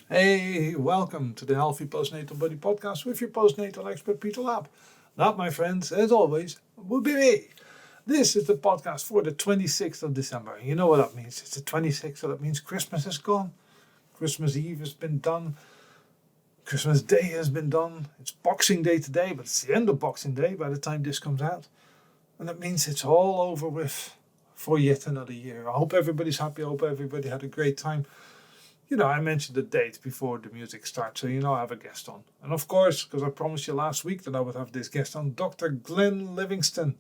Hey, welcome to the Healthy Postnatal Body Podcast with your postnatal expert Peter Lab. That, my friends, as always, will be me. This is the podcast for the 26th of December. You know what that means. It's the 26th, so that means Christmas is gone. Christmas Eve has been done. Christmas Day has been done. It's Boxing Day today, but it's the end of Boxing Day by the time this comes out. And that means it's all over with for yet another year. I hope everybody's happy. I hope everybody had a great time. You know, I mentioned the date before the music starts, so you know I have a guest on. And of course, because I promised you last week that I would have this guest on, Dr. Glenn Livingston,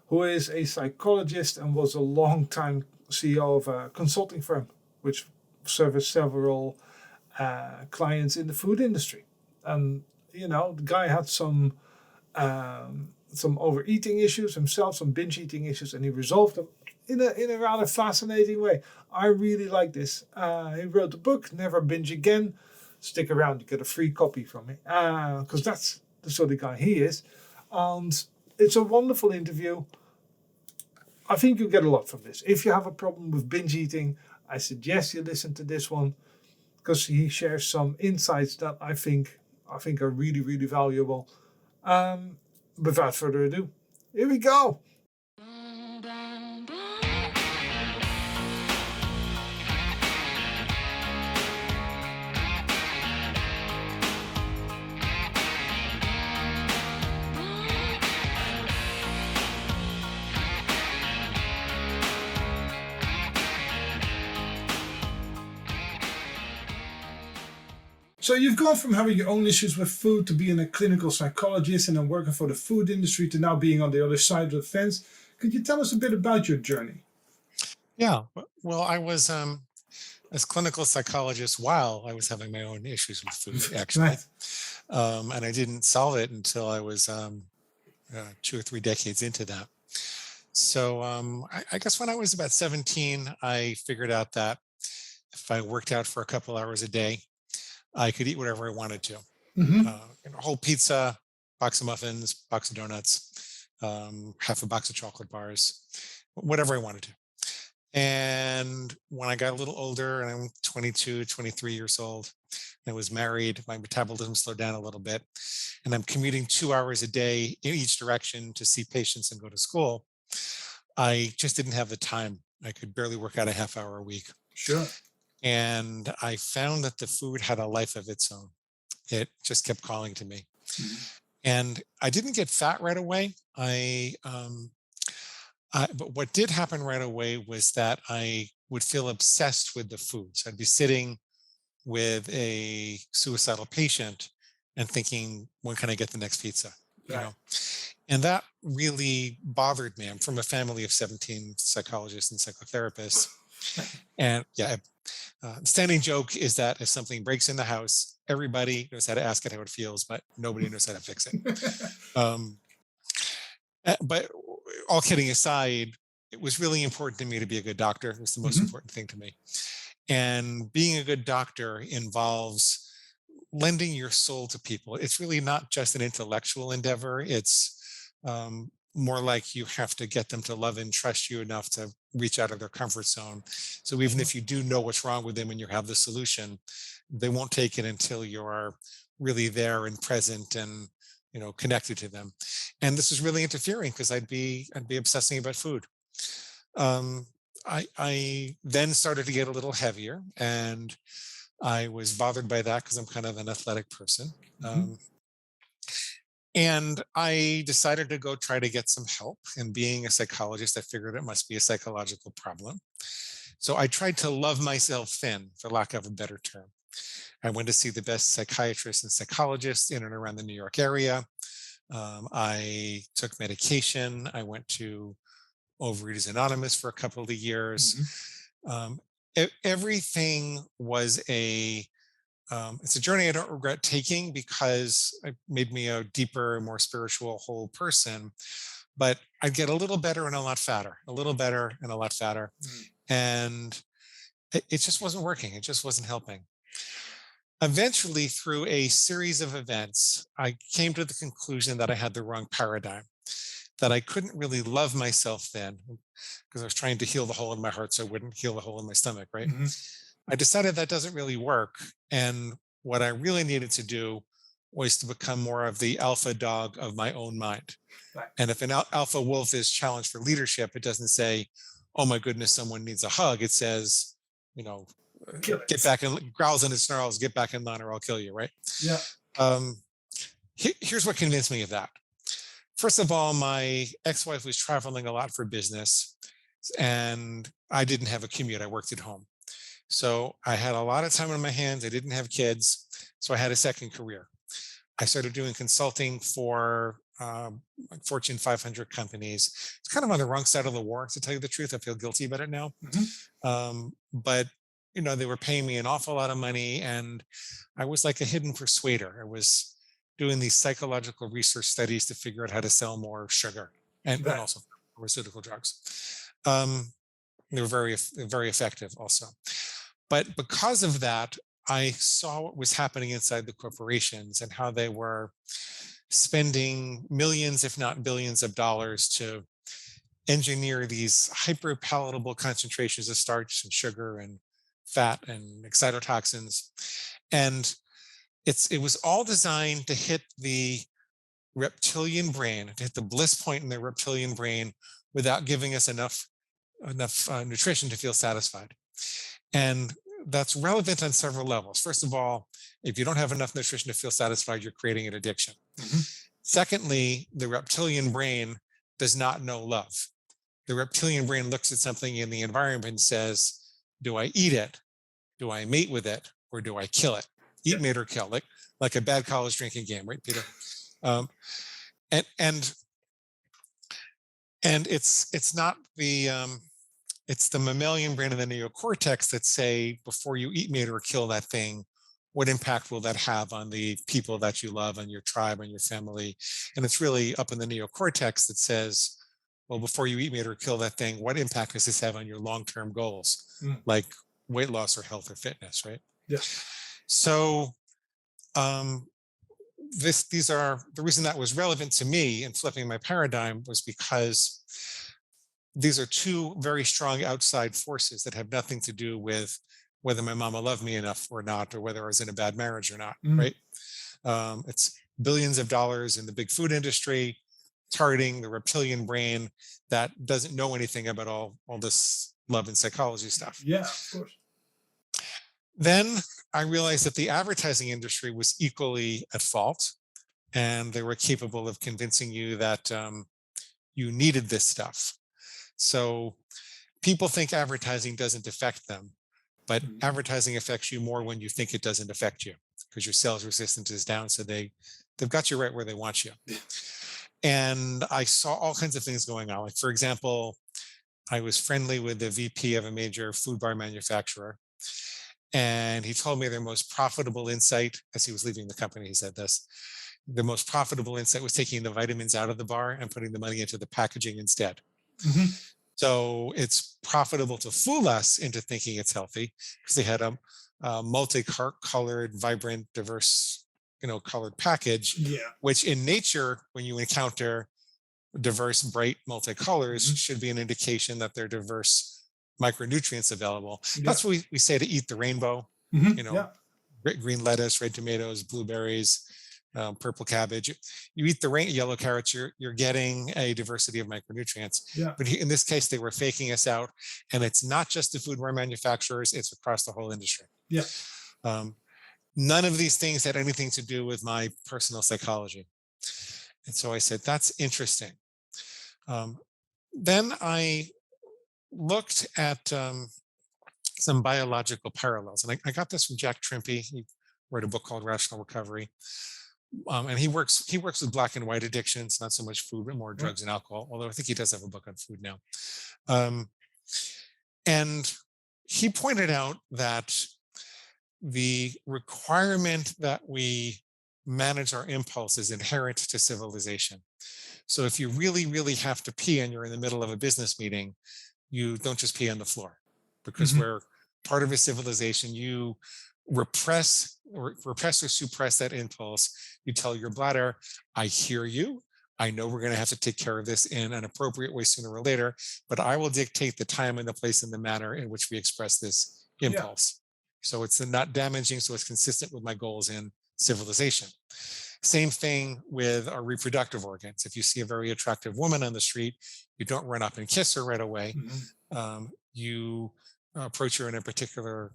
who is a psychologist and was a long-time CEO of a consulting firm, which serviced several clients in the food industry. And, you know, the guy had some overeating issues himself, some binge eating issues, and he resolved them in a rather fascinating way. I really like this. He wrote the book, Never Binge Again. Stick around, you get a free copy from me, because that's the sort of guy he is. And it's a wonderful interview. I think you'll get a lot from this. If you have a problem with binge eating, I suggest you listen to this one, because he shares some insights that I think are really, really valuable. Without further ado, here we go. So you've gone from having your own issues with food to being a clinical psychologist and then working for the food industry to now being on the other side of the fence. Could you tell us a bit about your journey? Yeah, well, I was as clinical psychologist while I was having my own issues with food, actually, Right. and I didn't solve it until I was 2 or 3 decades into that. So I guess when I was about 17, I figured out that if I worked out for a couple hours a day, I could eat whatever I wanted to. Mm-hmm. Whole pizza, box of muffins, box of donuts, half a box of chocolate bars, whatever I wanted to. And when I got a little older, and I'm 22, 23 years old, and I was married, my metabolism slowed down a little bit, and I'm commuting 2 hours a day in each direction to see patients and go to school. I just didn't have the time. I could barely work out a half hour a week. Sure. And I found that the food had a life of its own. It just kept calling to me. Mm-hmm. And I didn't get fat right away. But what did happen right away was that I would feel obsessed with the food. So I'd be sitting with a suicidal patient and thinking, when can I get the next pizza? You Right. know, and that really bothered me. I'm from a family of 17 psychologists and psychotherapists. And yeah, standing joke is that if something breaks in the house, everybody knows how to ask it how it feels, but nobody knows how to fix it. Um, but all kidding aside, it was really important to me to be a good doctor. It was the most Mm-hmm. important thing to me. And being a good doctor involves lending your soul to people. It's really not just an intellectual endeavor. It's more like you have to get them to love and trust you enough to reach out of their comfort zone. So even if you do know what's wrong with them and you have the solution, they won't take it until you're really there and present and connected to them. And this is really interfering because I'd be obsessing about food. um, I then started to get a little heavier, and I was bothered by that because I'm kind of an athletic person. Mm-hmm. And I decided to go try to get some help. And being a psychologist, I figured it must be a psychological problem. So I tried to love myself thin, for lack of a better term. I went to see the best psychiatrists and psychologists in and around the New York area. I took medication. I went to Overeaters Anonymous for a couple of years. Mm-hmm. Everything was it's a journey I don't regret taking because it made me a deeper, more spiritual, whole person. But I'd get a little better and a lot fatter, a little better and a lot fatter. And it just wasn't working. It just wasn't helping. Eventually, through a series of events, I came to the conclusion that I had the wrong paradigm, that I couldn't really love myself then because I was trying to heal the hole in my heart so I wouldn't heal the hole in my stomach, right? Mm-hmm. I decided that doesn't really work. And what I really needed to do was to become more of the alpha dog of my own mind. Right. And if an alpha wolf is challenged for leadership, it doesn't say, oh my goodness, someone needs a hug. It says, you know, Kill get it. back and growls and it snarls, get back in line or I'll kill you, right? Yeah. Um, Here's what convinced me of that. First of all, my ex-wife was traveling a lot for business and I didn't have a commute. I worked at home. So I had a lot of time on my hands. I didn't have kids. So I had a second career. I started doing consulting for like Fortune 500 companies. It's kind of on the wrong side of the war, to tell you the truth. I feel guilty about it now. But they were paying me an awful lot of money, and I was like a hidden persuader. I was doing these psychological research studies to figure out how to sell more sugar and Right. also pharmaceutical drugs. They were very effective also. But because of that, I saw what was happening inside the corporations and how they were spending millions, if not billions of dollars to engineer these hyper palatable concentrations of starch and sugar and fat and excitotoxins. And it was all designed to hit the reptilian brain, to hit the bliss point in the reptilian brain without giving us enough nutrition to feel satisfied. And that's relevant on several levels. First of all, if you don't have enough nutrition to feel satisfied, you're creating an addiction. Secondly, the reptilian brain does not know love. The reptilian brain looks at something in the environment and says, do I eat it? Do I mate with it? Or do I kill it? Eat, mate, or kill, like a bad college drinking game, right, Peter? And it's not it's the mammalian brain and the neocortex that say, before you eat, mate, or kill that thing, what impact will that have on the people that you love, on your tribe, on your family? And it's really up in the neocortex that says, well, before you eat, mate, or kill that thing, what impact does this have on your long-term goals, like weight loss or health or fitness, right? Yeah. So these are the reason that was relevant to me in flipping my paradigm was because these are two very strong outside forces that have nothing to do with whether my mama loved me enough or not, or whether I was in a bad marriage or not, right? It's billions of dollars in the big food industry targeting the reptilian brain that doesn't know anything about all this love and psychology stuff. Yeah, of course. Then I realized that the advertising industry was equally at fault, and they were capable of convincing you that you needed this stuff. So people think advertising doesn't affect them, but advertising affects you more when you think it doesn't affect you, because your sales resistance is down. So they've got you right where they want you. And I saw all kinds of things going on. Like, for example, I was friendly with the VP of a major food bar manufacturer. And he told me their most profitable insight, as he was leaving the company, he said this, the most profitable insight was taking the vitamins out of the bar and putting the money into the packaging instead. So it's profitable to fool us into thinking it's healthy, because they had a multicolored, vibrant, diverse, colored package, which in nature, when you encounter diverse, bright multicolors, should be an indication that there are diverse micronutrients available. That's what we say, to eat the rainbow, green lettuce, red tomatoes, blueberries, purple cabbage. You eat the yellow carrots, you're getting a diversity of micronutrients. But in this case, they were faking us out. And it's not just the food manufacturers, it's across the whole industry. None of these things had anything to do with my personal psychology. And so I said, that's interesting. Then I looked at some biological parallels. And I got this from Jack Trimpey. He wrote a book called Rational Recovery. And he works with black and white addictions, not so much food, but more drugs and alcohol, although I think he does have a book on food now. And he pointed out that the requirement that we manage our impulse is inherent to civilization. So if you really, really have to pee and you're in the middle of a business meeting, you don't just pee on the floor, because we're part of a civilization. You repress or suppress that impulse. You tell your bladder, I hear you. I know we're going to have to take care of this in an appropriate way sooner or later, but I will dictate the time and the place and the manner in which we express this impulse. So it's not damaging, so it's consistent with my goals in civilization. Same thing with our reproductive organs. If you see a very attractive woman on the street, you don't run up and kiss her right away. You approach her in a particular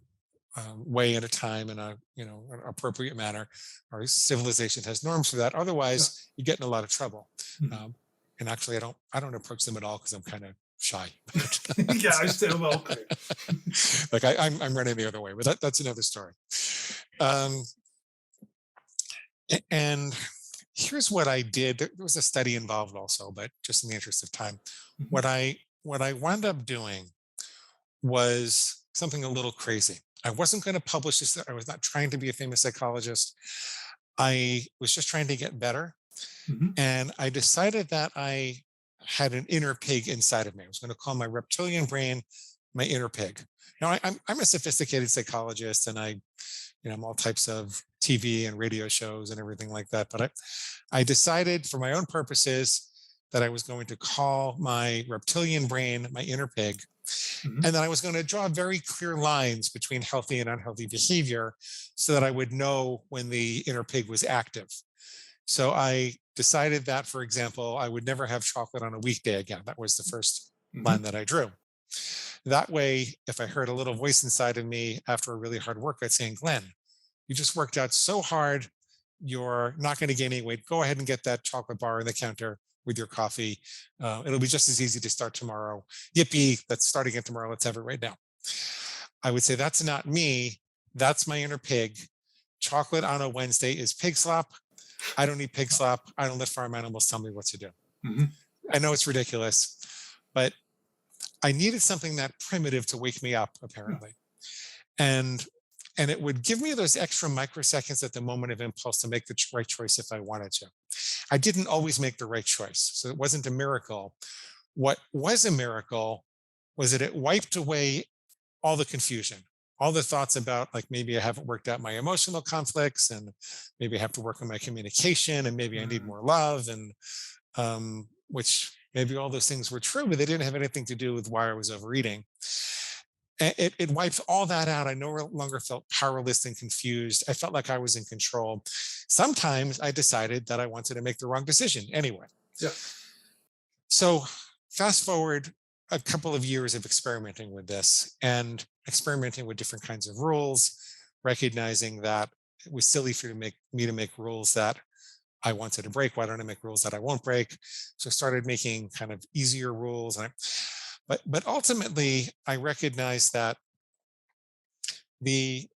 way at a time in a an appropriate manner. Our civilization has norms for that. Otherwise, you get in a lot of trouble. And actually, I don't approach them at all because I'm kind of shy. Yeah, I still welcome. Like I'm running the other way, but that's another story. And here's what I did. There was a study involved also, but just in the interest of time, what I wound up doing was something a little crazy. I wasn't going to publish this. I was not trying to be a famous psychologist. I was just trying to get better. And I decided that I had an inner pig inside of me. I was going to call my reptilian brain my inner pig. Now, I'm a sophisticated psychologist, and I'm all types of TV and radio shows and everything like that. But I decided for my own purposes that I was going to call my reptilian brain my inner pig. And then I was going to draw very clear lines between healthy and unhealthy behavior so that I would know when the inner pig was active. So I decided that, for example, I would never have chocolate on a weekday again. That was the first line that I drew. That way, if I heard a little voice inside of me after a really hard workout saying, Glenn, you just worked out so hard, you're not going to gain any weight. Go ahead and get that chocolate bar on the counter with your coffee. It'll be just as easy to start tomorrow. Yippee, let's start again tomorrow. Let's have it right now. I would say that's not me. That's my inner pig. Chocolate on a Wednesday is pig slop. I don't eat pig slop. I don't let farm animals tell me what to do. I know it's ridiculous, but I needed something that primitive to wake me up, apparently. And it would give me those extra microseconds at the moment of impulse to make the right choice if I wanted to. I didn't always make the right choice, so it wasn't a miracle. What was a miracle was that it wiped away all the confusion, all the thoughts about, like, maybe I haven't worked out my emotional conflicts, and maybe I have to work on my communication, and maybe I need more love, and which maybe all those things were true, but they didn't have anything to do with why I was overeating. It wiped all that out. I no longer felt powerless and confused. I felt like I was in control. Sometimes I decided that I wanted to make the wrong decision anyway. Yeah. So fast forward a couple of years of experimenting with this and experimenting with different kinds of rules, recognizing that it was silly for me to make rules that I wanted to break. Why don't I make rules that I won't break? So I started making kind of easier rules. But ultimately, I recognized that the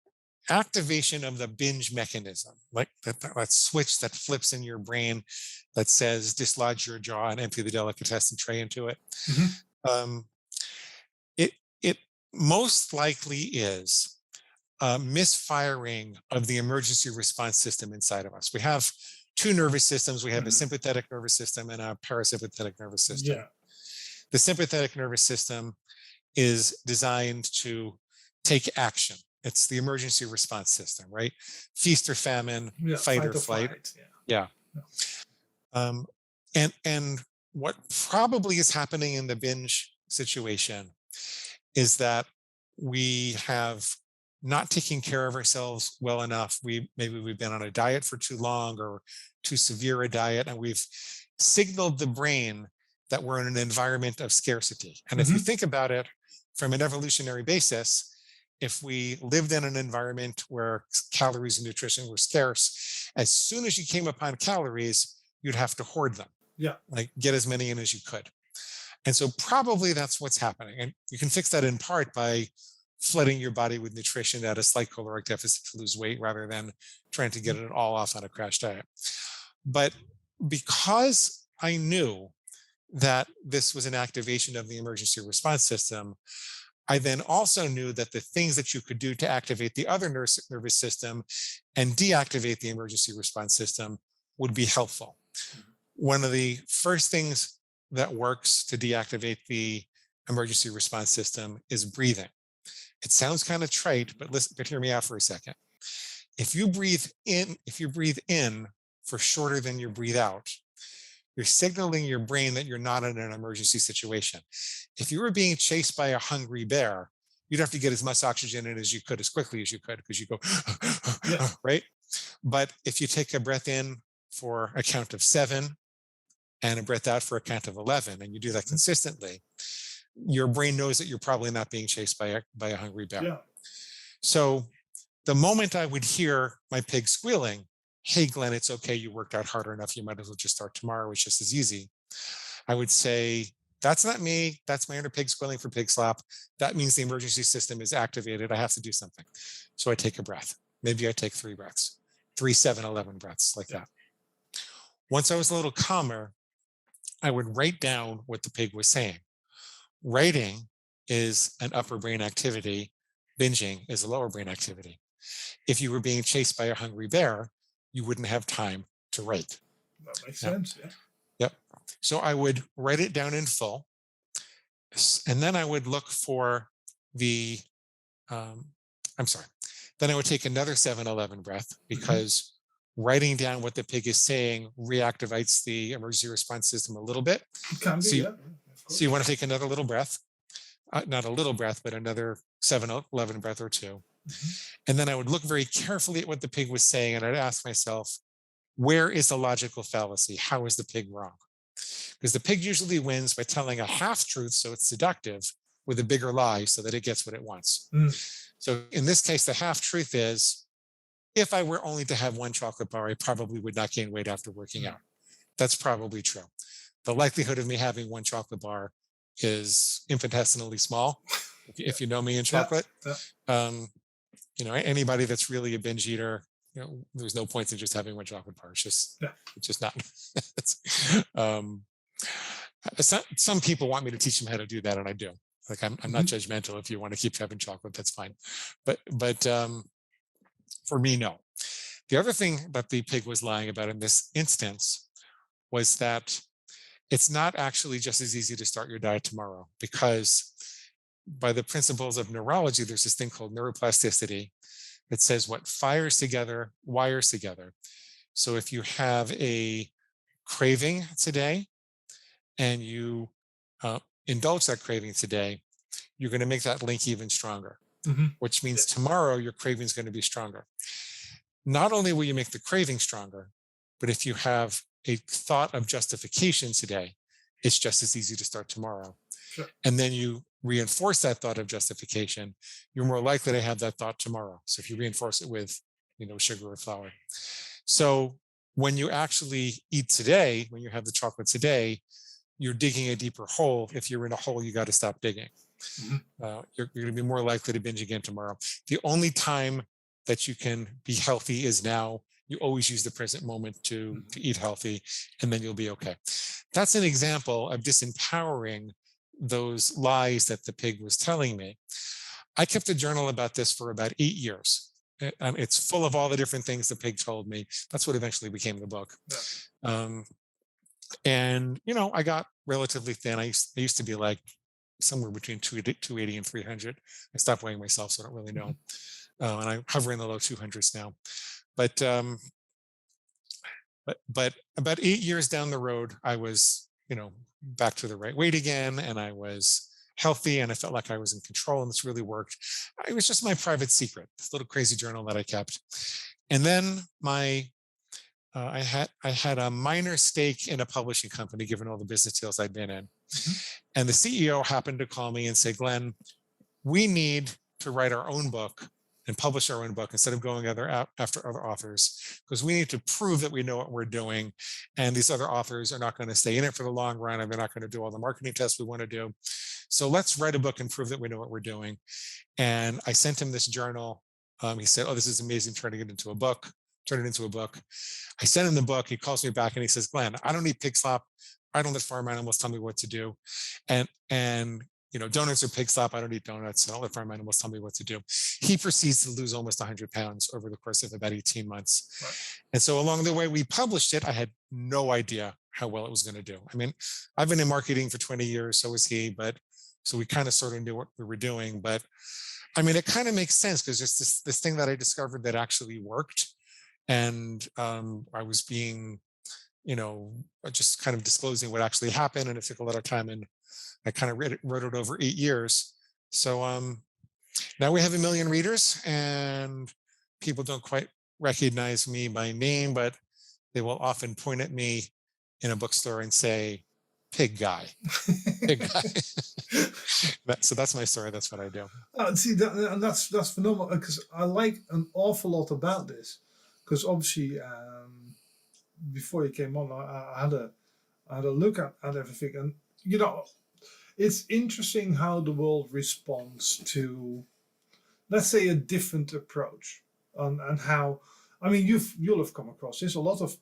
activation of the binge mechanism, like that switch that flips in your brain that says dislodge your jaw and empty the delicatessen tray into it, it most likely is a misfiring of the emergency response system inside of us. We have two nervous systems. We have a sympathetic nervous system and a parasympathetic nervous system. Yeah. The sympathetic nervous system is designed to take action. It's the emergency response system, right? Feast or famine, fight or flight. Yeah. And what probably is happening in the binge situation is that we have not taken care of ourselves well enough. Maybe we've been on a diet for too long or too severe a diet, and we've signaled the brain that we're in an environment of scarcity. And if you think about it from an evolutionary basis, if we lived in an environment where calories and nutrition were scarce, as soon as you came upon calories, you'd have to hoard them. Yeah. Like get as many in as you could. And so probably that's what's happening. And you can fix that in part by flooding your body with nutrition at a slight caloric deficit to lose weight rather than trying to get it all off on a crash diet. But because I knew that this was an activation of the emergency response system, I then also knew that the things that you could do to activate the other nervous system and deactivate the emergency response system would be helpful. One of the first things that works to deactivate the emergency response system is breathing. It sounds kind of trite, but hear me out for a second. If you breathe in for shorter than you breathe out, you're signaling your brain that you're not in an emergency situation. If you were being chased by a hungry bear, you'd have to get as much oxygen in as you could, as quickly as you could, because you go, Yeah. right? But if you take a breath in for a count of 7 and a breath out for a count of 11, and you do that Mhm. consistently, your brain knows that you're probably not being chased by a hungry bear. Yeah. So the moment I would hear my pig squealing, hey, Glenn, it's okay. You worked out hard enough. You might as well just start tomorrow. It's just as easy. I would say, that's not me. That's my inner pig squealing for pig slop. That means the emergency system is activated. I have to do something. So I take a breath. Maybe I take 3 breaths, 3, 7, 11 breaths, like Yeah. that. Once I was a little calmer, I would write down what the pig was saying. Writing is an upper brain activity. Binging is a lower brain activity. If you were being chased by a hungry bear, you wouldn't have time to write. That makes Yeah. sense. Yeah. Yep. So I would write it down in full, and then I would look for the, um, I'm sorry, then I would take another 7-11 breath, because writing down what the pig is saying reactivates the emergency response system a little bit. It can be. So you, Yeah. Of so you course. want to take another little breath, not a little breath, but another 7-11 breath or 2. Mhm. And then I would look very carefully at what the pig was saying, and I'd ask myself, where is the logical fallacy? How is the pig wrong? Because the pig usually wins by telling a half truth, so it's seductive, with a bigger lie so that it gets what it wants. Mm. So in this case, the half truth is, if I were only to have 1 chocolate bar, I probably would not gain weight after working Mm. out. That's probably true. The likelihood of me having 1 chocolate bar is infinitesimally small, Yeah. if you know me in Yeah. chocolate. Yeah. Um, anybody that's really a binge eater, there's no point in just having 1 chocolate bar. Yeah. It's just not. um, some people want me to teach them how to do that, and I do. Like, I'm not judgmental. If you want to keep having chocolate, that's fine. But for me, no. The other thing that the pig was lying about in this instance was that it's not actually just as easy to start your diet tomorrow, because by the principles of neurology, there's this thing called neuroplasticity that says what fires together wires together. So if you have a craving today and you indulge that craving today, you're going to make that link even stronger, Mhm. which means Yes. tomorrow your craving is going to be stronger. Not only will you make the craving stronger, but if you have a thought of justification today, it's just as easy to start tomorrow. Sure. And then you reinforce that thought of justification, you're more likely to have that thought tomorrow. So if you reinforce it with, sugar or flour. So when you actually eat today, when you have the chocolate today, you're digging a deeper hole. If you're in a hole, you got to stop digging. Mhm. You're going to be more likely to binge again tomorrow. The only time that you can be healthy is now. You always use the present moment to eat healthy, and then you'll be okay. That's an example of disempowering those lies that the pig was telling me. I kept a journal about this for about 8 years. It's full of all the different things the pig told me. That's what eventually became the book. Yeah. Um, and, I got relatively thin. I used to be like somewhere between 280 and 300. I stopped weighing myself, so I don't really know. And I hover in the low 200s now. But but about 8 years down the road, I was, back to the right weight again, and I was healthy, and I felt like I was in control, and this really worked. It was just my private secret, this little crazy journal that I kept. And then I had a minor stake in a publishing company, given all the business deals I'd been in. Mhm. And the CEO happened to call me and say, Glenn, we need to write our own book and publish our own book instead of going after other authors, because we need to prove that we know what we're doing. And these other authors are not going to stay in it for the long run, and they're not going to do all the marketing tests we want to do. So let's write a book and prove that we know what we're doing. And I sent him this journal. He said, oh, this is amazing, turning it into a book. Turn it into a book. I sent him the book. He calls me back and he says, Glenn, I don't eat pig slop. I don't let farm animals tell me what to do. And donuts are pig slop. I don't eat donuts. I don't let farm animals tell me what to do. He proceeds to lose almost 100 pounds over the course of about 18 months. Right. And so along the way we published it, I had no idea how well it was going to do. I mean, I've been in marketing for 20 years, so has he, so we kind of sort of knew what we were doing. But I mean, it kind of makes sense, because just this thing that I discovered that actually worked. And I was being, just kind of disclosing what actually happened. And it took a lot of time, and I kind of wrote it over 8 years. So Now we have 1 million readers, and people don't quite recognize me by name, but they will often point at me in a bookstore and say, "Pig guy, pig guy." So that's my story. That's what I do. See, and that's phenomenal because I like an awful lot about this. Because obviously, before you came on, I had a look at everything, and it's interesting how the world responds to, let's say, a different approach, and how, I mean, you'll have come across this a lot of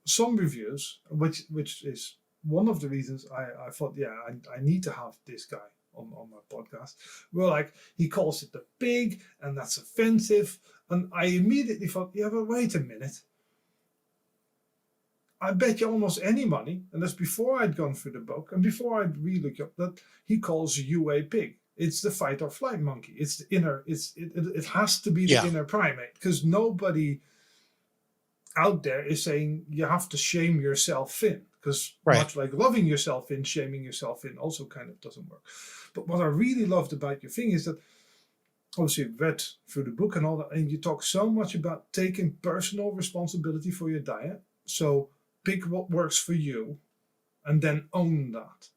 some reviews, which is one of the reasons I thought, yeah, I need to have this guy on my podcast. Well, like, he calls it the pig, and that's offensive, and I immediately thought, yeah, but wait a minute. I bet you almost any money, and that's before I'd gone through the book and before I'd really looked up, that he calls you a pig. It's the fight or flight monkey. It's the inner. It has to be the Yeah. inner primate, because nobody out there is saying you have to shame yourself thin, because Right. much like loving yourself thin, shaming yourself thin also kind of doesn't work. But what I really loved about your thing is that, obviously, I've read through the book and all that, and you talk so much about taking personal responsibility for your diet. So pick what works for you and then own that,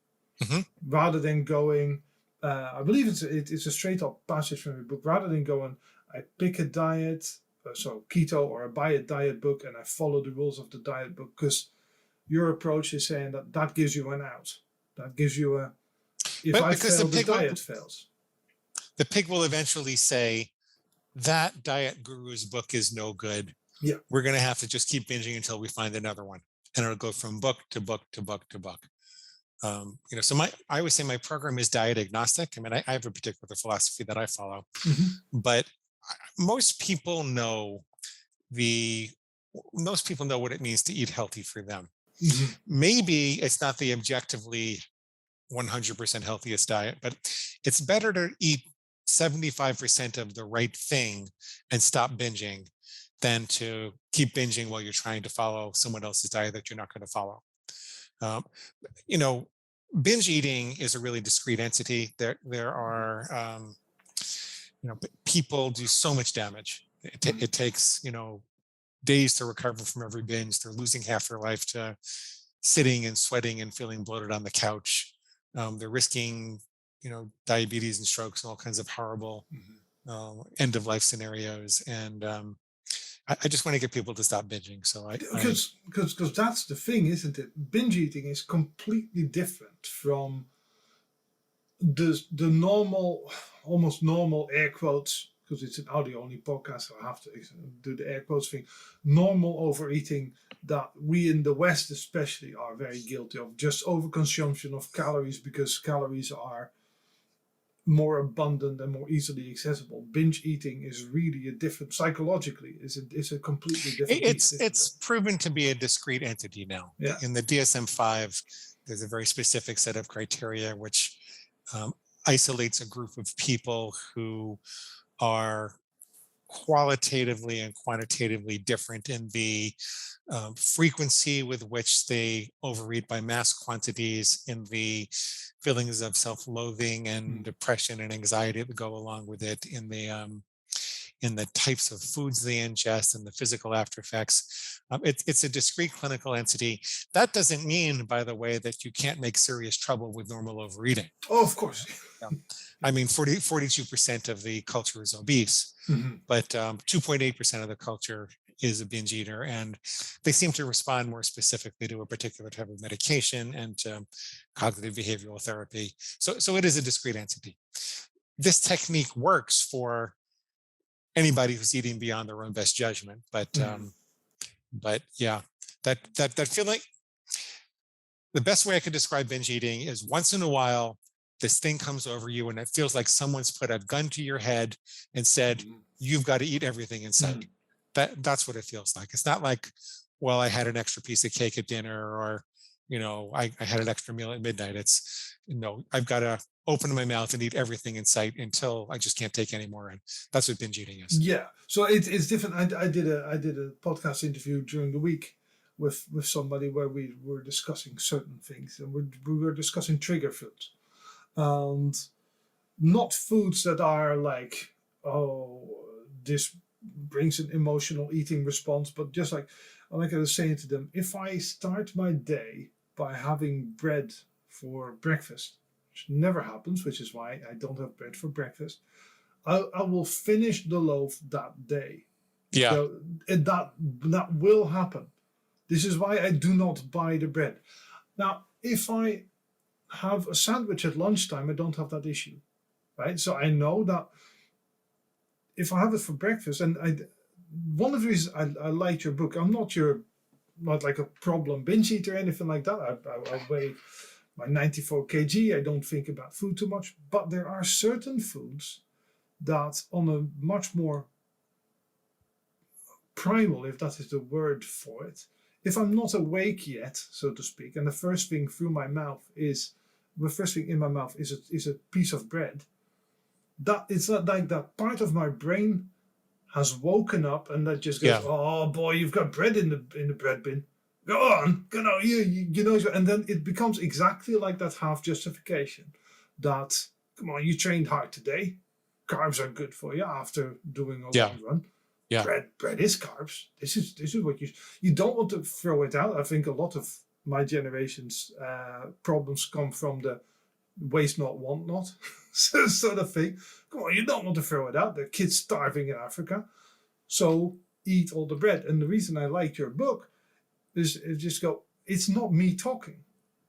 rather than going, I believe it's a straight up passage from the book, rather than going, I pick a diet, so keto, or I buy a diet book and I follow the rules of the diet book, because your approach is saying that gives you an out. That gives you a, if But I because fail, the diet fails. the pig will eventually say, that diet guru's book is no good. Yeah. We're going to have to just keep binging until we find another one. And it'll go from book to book to book to book. So I always say my program is diet agnostic. I mean, I have a particular philosophy that I follow, but most people know what it means to eat healthy for them. Maybe it's not the objectively 100% healthiest diet, but it's better to eat 75% of the right thing and stop binging than to keep binging while you're trying to follow someone else's diet that you're not going to follow. Binge eating is a really discrete entity. There are, people do so much damage. It takes, days to recover from every binge. They're losing half their life to sitting and sweating and feeling bloated on the couch. They're risking, diabetes and strokes and all kinds of horrible end of life scenarios. And I just want to get people to stop binging. So because that's the thing, isn't it? Binge eating is completely different from the normal, almost normal air quotes, because it's an audio only podcast, so I have to do the air quotes thing. Normal overeating that we in the West especially are very guilty of, just overconsumption of calories because calories are more abundant and more easily accessible. Binge eating is really a different, psychologically, it's a completely different beast, it's proven to be a discrete entity now. Yeah. In the DSM-5, there's a very specific set of criteria which isolates a group of people who are qualitatively and quantitatively different in the frequency with which they overeat by mass quantities, in the feelings of self-loathing and depression and anxiety that go along with it, in the types of foods they ingest and the physical after effects. It's a discrete clinical entity. That doesn't mean, by the way, that you can't make serious trouble with normal overeating. Oh, of course. I mean, 42% of the culture is obese, but 2.8% of the culture is a binge eater, and they seem to respond more specifically to a particular type of medication and cognitive behavioral therapy. So it is a discrete entity. This technique works for anybody who's eating beyond their own best judgment, but yeah, that feeling. The best way I could describe binge eating is, once in a while, this thing comes over you and it feels like someone's put a gun to your head and said, you've got to eat everything in sight. That's what it feels like. It's not like, well, I had an extra piece of cake at dinner, or, I had an extra meal at midnight. It's, I've got to open my mouth and eat everything in sight until I just can't take any more in. That's what binge eating is. Yeah. So it's different. I did a podcast interview during the week with somebody where we were discussing certain things, and we were discussing trigger foods. And not foods that are like, oh, this brings an emotional eating response, but just like I was saying to them, if I start my day by having bread for breakfast, which never happens, which is why I don't have bread for breakfast, I will finish the loaf that day. Yeah. So that will happen. This is why I do not buy the bread. Now, if I have a sandwich at lunchtime, I don't have that issue, right? So I know that if I have it for breakfast, and one of the reasons I liked your book, I'm not like a problem binge eater or anything like that. I weigh my 94 kg. I don't think about food too much, but there are certain foods that on a much more primal, if that is the word for it, if I'm not awake yet, so to speak, and the first thing in my mouth is a piece of bread, that it's not like that part of my brain has woken up and that just goes, Yeah. oh boy, you've got bread in the bread bin. Go on, you know, and then it becomes exactly like that half justification that, come on, you trained hard today. Carbs are good for you after doing a Yeah. long run. Yeah. Bread is carbs. This is what you don't want to throw it out. I think a lot of my generation's problems come from the waste not, want not sort of thing. Come on, you don't want to throw it out. The kids starving in Africa. So eat all the bread. And the reason I liked your book is it's not me talking.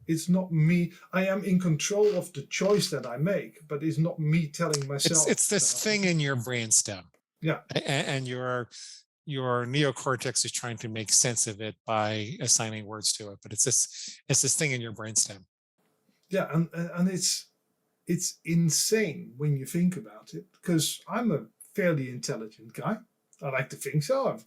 It's not me. I am in control of the choice that I make, but it's not me telling myself. It's this thing in your brainstem. Yeah. And your neocortex is trying to make sense of it by assigning words to it. But it's this thing in your brainstem. Yeah, and it's insane when you think about it, because I'm a fairly intelligent guy. I like to think so.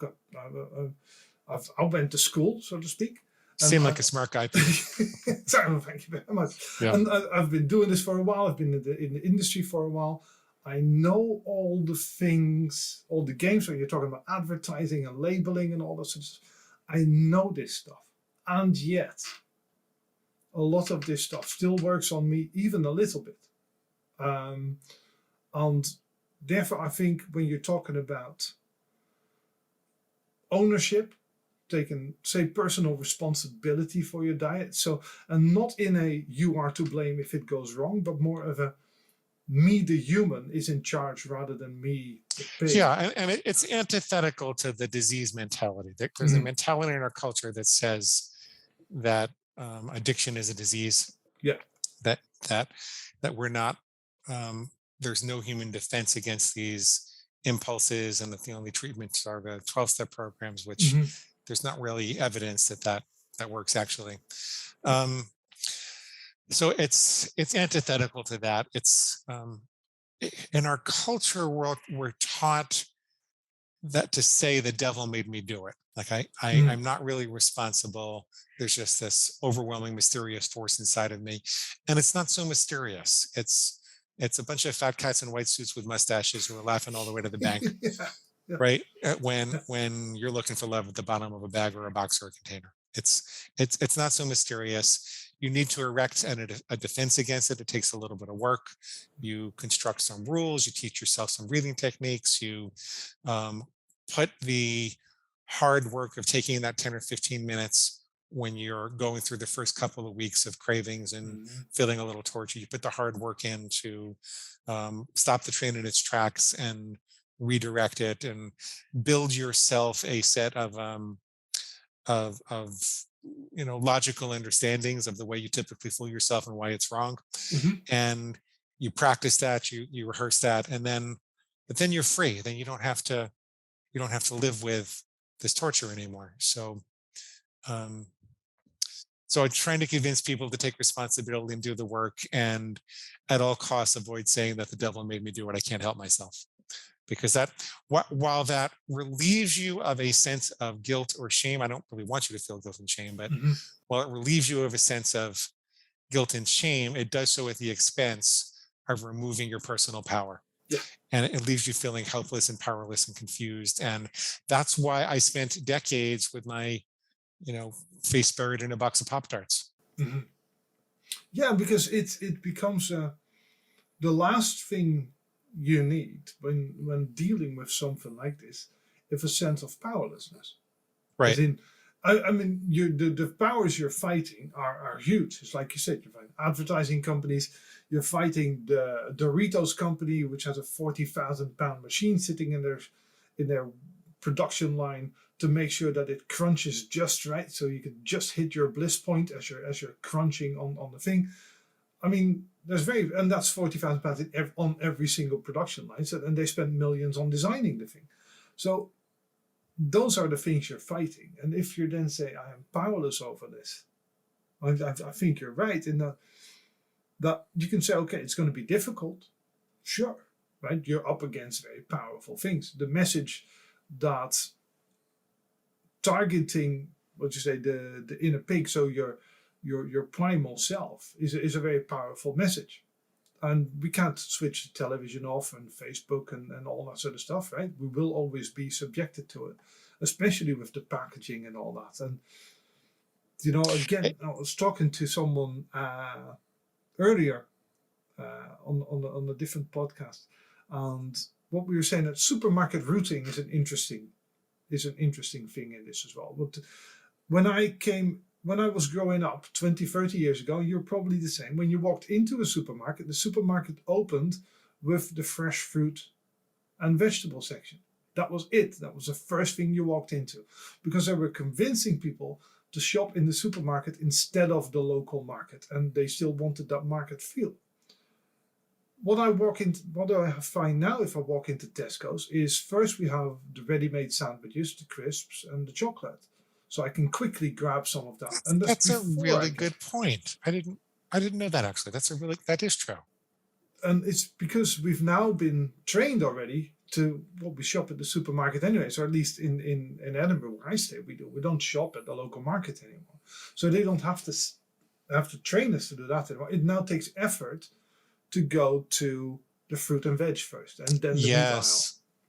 I went to school, so to speak. Seem like a smart guy. Sorry, thank you very much. Yeah. And I've been doing this for a while. I've been in the industry for a while. I know all the things, all the games where you're talking about advertising and labeling and all that sort of stuff. I know this stuff. And yet, a lot of this stuff still works on me, even a little bit. And therefore, I think when you're talking about ownership, taking, say, personal responsibility for your diet. So, and not in a you are to blame if it goes wrong, but more of a me, the human, is in charge rather than me, the pig. Yeah, and it's antithetical to the disease mentality. There's a mentality in our culture that says that addiction is a disease. Yeah. That we're not. There's no human defense against these impulses, and that the only treatments are the 12-step programs, which there's not really evidence that works actually. So it's antithetical to that. It's in our culture, we're taught that to say the devil made me do it. Like I'm not really responsible. There's just this overwhelming, mysterious force inside of me, and it's not so mysterious. It's a bunch of fat cats in white suits with mustaches who are laughing all the way to the bank, Yeah. right? When you're looking for love at the bottom of a bag or a box or a container. It's not so mysterious. You need to erect a defense against it. It takes a little bit of work. You construct some rules. You teach yourself some breathing techniques. You put the hard work of taking that 10 or 15 minutes when you're going through the first couple of weeks of cravings and feeling a little torture. You put the hard work in to stop the train in its tracks and redirect it and build yourself a set of logical understandings of the way you typically fool yourself and why it's wrong. And you practice that, you rehearse that, but then you're free. Then you don't have to live with this torture anymore. So I'm trying to convince people to take responsibility and do the work, and at all costs avoid saying that the devil made me do it. I can't help myself. Because that, while that relieves you of a sense of guilt or shame, I don't really want you to feel guilt and shame, but while it relieves you of a sense of guilt and shame, it does so at the expense of removing your personal power. Yeah. And it leaves you feeling helpless and powerless and confused. And that's why I spent decades with my, face buried in a box of Pop-Tarts. Yeah, because it becomes the last thing you need when dealing with something like this is a sense of powerlessness. As Right. in, I mean, the powers you're fighting are huge. It's like you said, you're fighting advertising companies, you're fighting the Doritos company, which has a 40,000 pound machine sitting in their production line to make sure that it crunches just right, so you can just hit your bliss point as you're crunching on the thing. I mean, and that's 40,000 pounds on every single production line, and they spend millions on designing the thing. So those are the things you're fighting. And if you then say, I am powerless over this, I think you're right in that you can say, okay, it's going to be difficult. Sure, right? You're up against very powerful things. The message that targeting, what you say, the inner pig, so your primal self is a very powerful message. And we can't switch the television off and Facebook and all that sort of stuff, right? We will always be subjected to it, especially with the packaging and all that. And, again, I was talking to someone earlier on a different podcast. And what we were saying, that supermarket routing is an interesting thing in this as well. But when I was growing up 20, 30 years ago, you're probably the same. When you walked into a supermarket, the supermarket opened with the fresh fruit and vegetable section. That was it. That was the first thing you walked into, because they were convincing people to shop in the supermarket instead of the local market, and they still wanted that market feel. What I find now if I walk into Tesco's is, first we have the ready-made sandwiches, the crisps, and the chocolate. So I can quickly grab some of that. And That's a really good point. I didn't know that, actually. That is true. And it's because we've now been trained already to we shop at the supermarket anyway. So at least in Edinburgh where I stay, we don't shop at the local market anymore. So they don't have to train us to do that anymore. It now takes effort to go to the fruit and veg first, and then the meat aisle.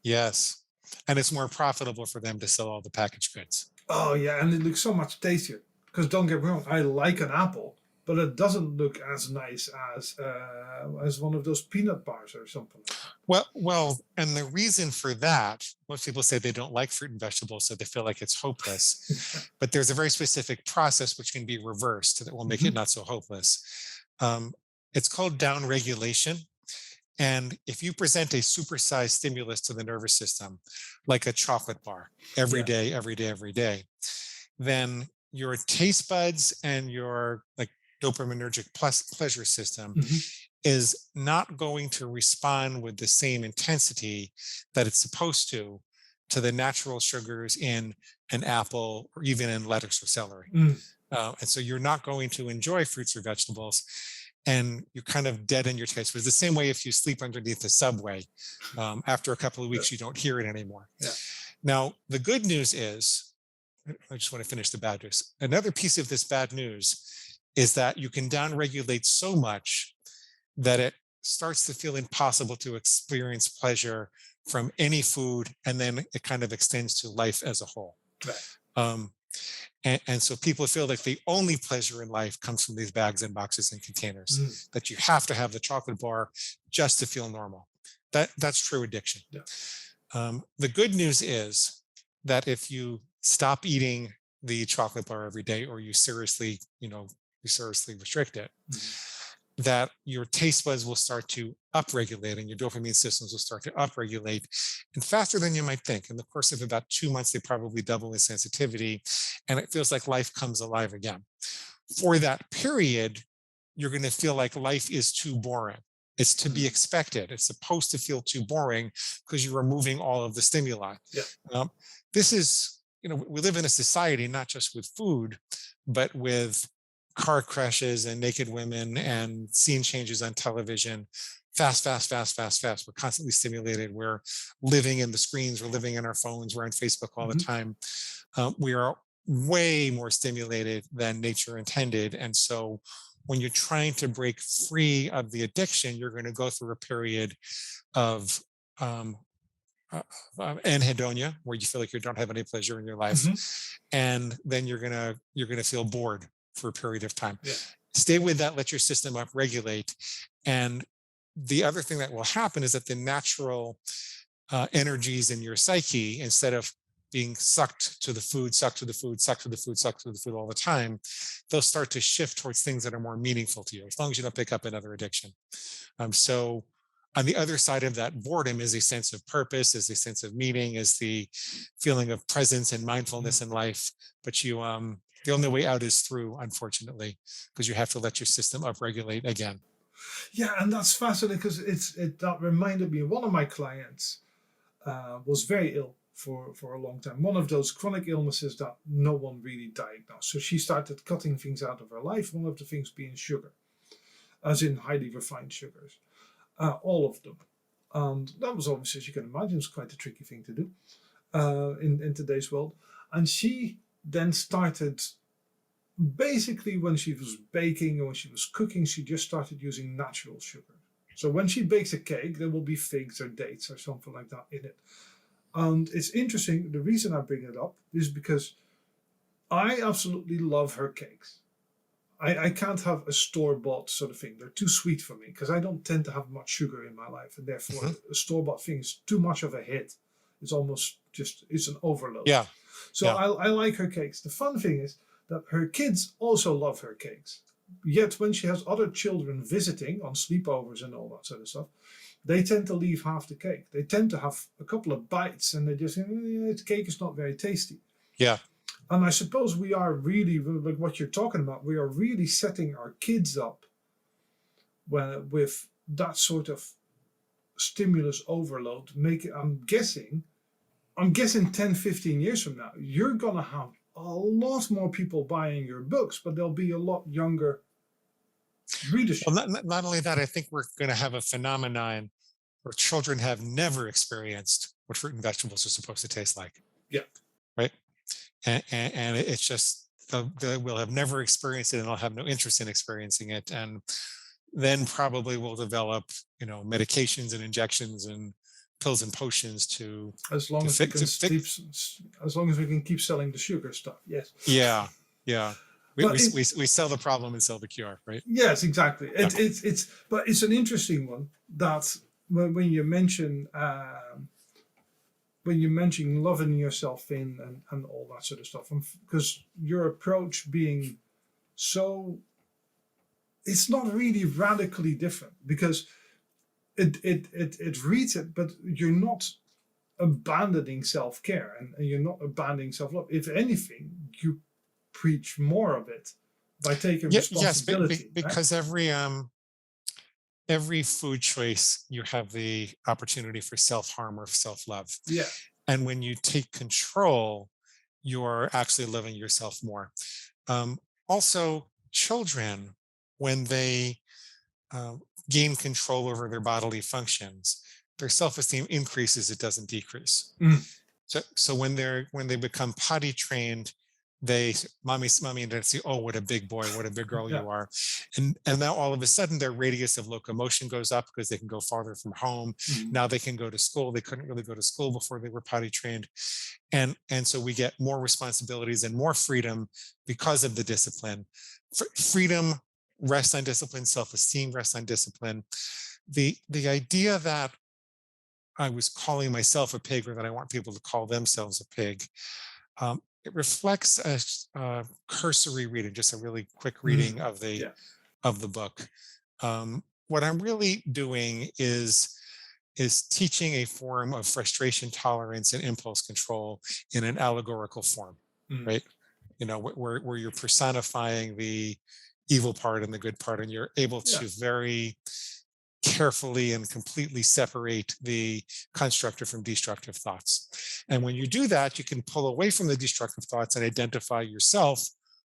Yes. And it's more profitable for them to sell all the packaged goods. Oh yeah, and it looks so much tastier. Because don't get me wrong, I like an apple, but it doesn't look as nice as one of those peanut bars or something like that. Well, and the reason for that, most people say they don't like fruit and vegetables, so they feel like it's hopeless. But there's a very specific process which can be reversed that will make it not so hopeless. It's called downregulation. And if you present a supersized stimulus to the nervous system, like a chocolate bar every day, then your taste buds and your dopaminergic plus pleasure system is not going to respond with the same intensity that it's supposed to the natural sugars in an apple or even in lettuce or celery. And so you're not going to enjoy fruits or vegetables, and you're kind of dead in your taste. But it's the same way if you sleep underneath the subway. After a couple of weeks, you don't hear it anymore. Yeah. Now, the good news is, I just want to finish the bad news. Another piece of this bad news is that you can downregulate so much that it starts to feel impossible to experience pleasure from any food, and then it kind of extends to life as a whole. Right. And so people feel like the only pleasure in life comes from these bags and boxes and containers, that you have to have the chocolate bar just to feel normal. That's true addiction. Yeah. The good news is that if you stop eating the chocolate bar every day, or you seriously restrict it, that your taste buds will start to upregulate and your dopamine systems will start to upregulate, and faster than you might think. In the course of about 2 months, they probably double in sensitivity, and it feels like life comes alive again. For that period, you're going to feel like life is too boring. It's to be expected. It's supposed to feel too boring because you're removing all of the stimuli. Yeah. This is, we live in a society, not just with food, but with car crashes and naked women and scene changes on television. Fast. We're constantly stimulated. We're living in the screens. We're living in our phones. We're on Facebook all the time. We are way more stimulated than nature intended. And so when you're trying to break free of the addiction, you're going to go through a period of anhedonia, where you feel like you don't have any pleasure in your life. And then you're going to feel bored for a period of time. Yeah. Stay with that, let your system upregulate. And the other thing that will happen is that the natural energies in your psyche, instead of being sucked to the food, sucked to the food, sucked to the food, sucked to the food all the time, they'll start to shift towards things that are more meaningful to you, as long as you don't pick up another addiction. So on the other side of that boredom is a sense of purpose, is a sense of meaning, is the feeling of presence and mindfulness in life. But the only way out is through, unfortunately, because you have to let your system upregulate again. Yeah, and that's fascinating because that reminded me. One of my clients was very ill for a long time. One of those chronic illnesses that no one really diagnosed. So she started cutting things out of her life. One of the things being sugar, as in highly refined sugars, all of them. And that was obviously, as you can imagine, it's quite a tricky thing to do in today's world. And she then started, basically when she was baking or when she was cooking, she just started using natural sugar. So when she bakes a cake, there will be figs or dates or something like that in it. And it's interesting, the reason I bring it up is because I absolutely love her cakes. I can't have a store-bought sort of thing. They're too sweet for me because I don't tend to have much sugar in my life. And therefore, a store-bought thing is too much of a hit. It's almost just, it's an overload. Yeah. So yeah. I like her cakes. The fun thing is that her kids also love her cakes. Yet when she has other children visiting on sleepovers and all that sort of stuff, they tend to leave half the cake. They tend to have a couple of bites and they just say, the cake is not very tasty. Yeah. And I suppose we are really, like what you're talking about, we are really setting our kids up with that sort of stimulus overload. I'm guessing 10, 15 years from now, you're going to have a lot more people buying your books, but there'll be a lot younger readership. Well, not only that, I think we're going to have a phenomenon where children have never experienced what fruit and vegetables are supposed to taste like. Yeah. Right. And it's just, they will have never experienced it and they'll have no interest in experiencing it. And then probably we'll develop, medications and injections and pills and potions to as long as we can keep selling the sugar stuff. Yes. Yeah. We sell the problem and sell the cure, right? Yes, exactly. Yeah. But it's an interesting one that when you mention loving yourself and all that sort of stuff, because your approach being so, it's not really radically different because it reads it, but you're not abandoning self-care and you're not abandoning self-love. If anything, you preach more of it by taking responsibility. Yes, because every food choice, you have the opportunity for self-harm or self-love. Yeah. And when you take control, you're actually loving yourself more. Also, children, when they gain control over their bodily functions, their self-esteem increases, it doesn't decrease. So when they become potty trained, they mommy and dad say, oh, what a big boy, what a big girl you are. And now all of a sudden their radius of locomotion goes up because they can go farther from home. Now they can go to school. They couldn't really go to school before they were potty trained. And so we get more responsibilities and more freedom because of the discipline. Freedom rests on discipline, self-esteem rests on discipline. The idea that I was calling myself a pig or that I want people to call themselves a pig, it reflects a cursory reading, just a really quick reading of the book. What I'm really doing is teaching a form of frustration tolerance and impulse control in an allegorical form, right? Where you're personifying the evil part and the good part, and you're able to very carefully and completely separate the constructive from destructive thoughts. And when you do that, you can pull away from the destructive thoughts and identify yourself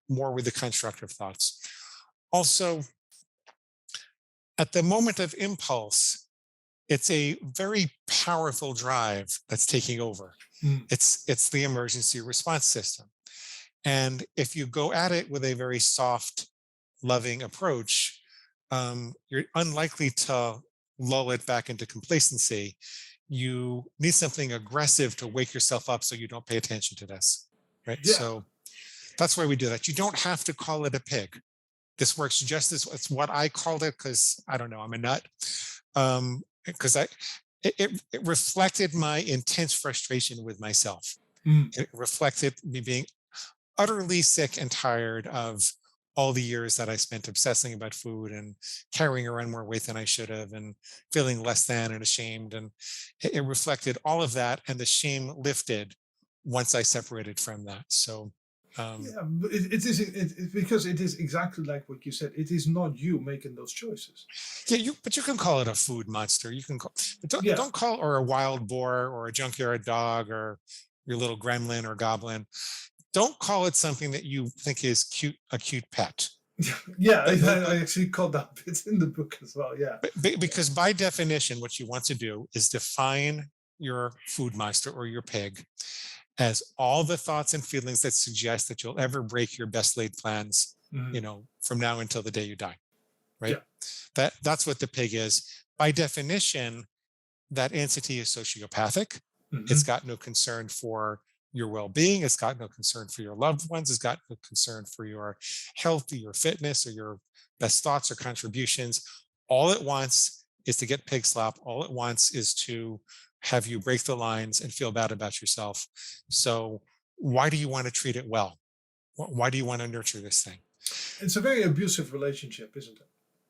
more with the constructive thoughts. Also, at the moment of impulse, it's a very powerful drive that's taking over. It's the emergency response system. And if you go at it with a very soft, loving approach, you're unlikely to lull it back into complacency. You need something aggressive to wake yourself up so you don't pay attention to this, right? Yeah. So that's why we do that. You don't have to call it a pig. This works just as it's what I called it because I don't know, I'm a nut. Because it reflected my intense frustration with myself. Mm. It reflected me being utterly sick and tired of all the years that I spent obsessing about food and carrying around more weight than I should have and feeling less than and ashamed. And it reflected all of that. And the shame lifted once I separated from that. So, um, Yeah, but because it is exactly like what you said. It is not you making those choices. yeah, but you can call it a food monster. You can call, but Yeah, don't call or a wild boar or a junkyard dog or your little gremlin or goblin. Don't call it something that you think is cute, a cute pet. yeah. Th- th- I actually caught that bit in the book as well. Yeah, Because by definition, what you want to do is define your food monster or your pig as all the thoughts and feelings that suggest that you'll ever break your best laid plans, hmm from now until the day you die, right? yeah, That's what the pig is. By definition, that entity is sociopathic. It's hmm got no concern for your well-being. It's got no concern for your loved ones. It's got no concern for your health, or your fitness, or your best thoughts or contributions. All it wants is to get pig slop. All it wants is to have you break the lines and feel bad about yourself. So why do you want to treat it well? Why do you want to nurture this thing? it's a very abusive relationship, isn't it?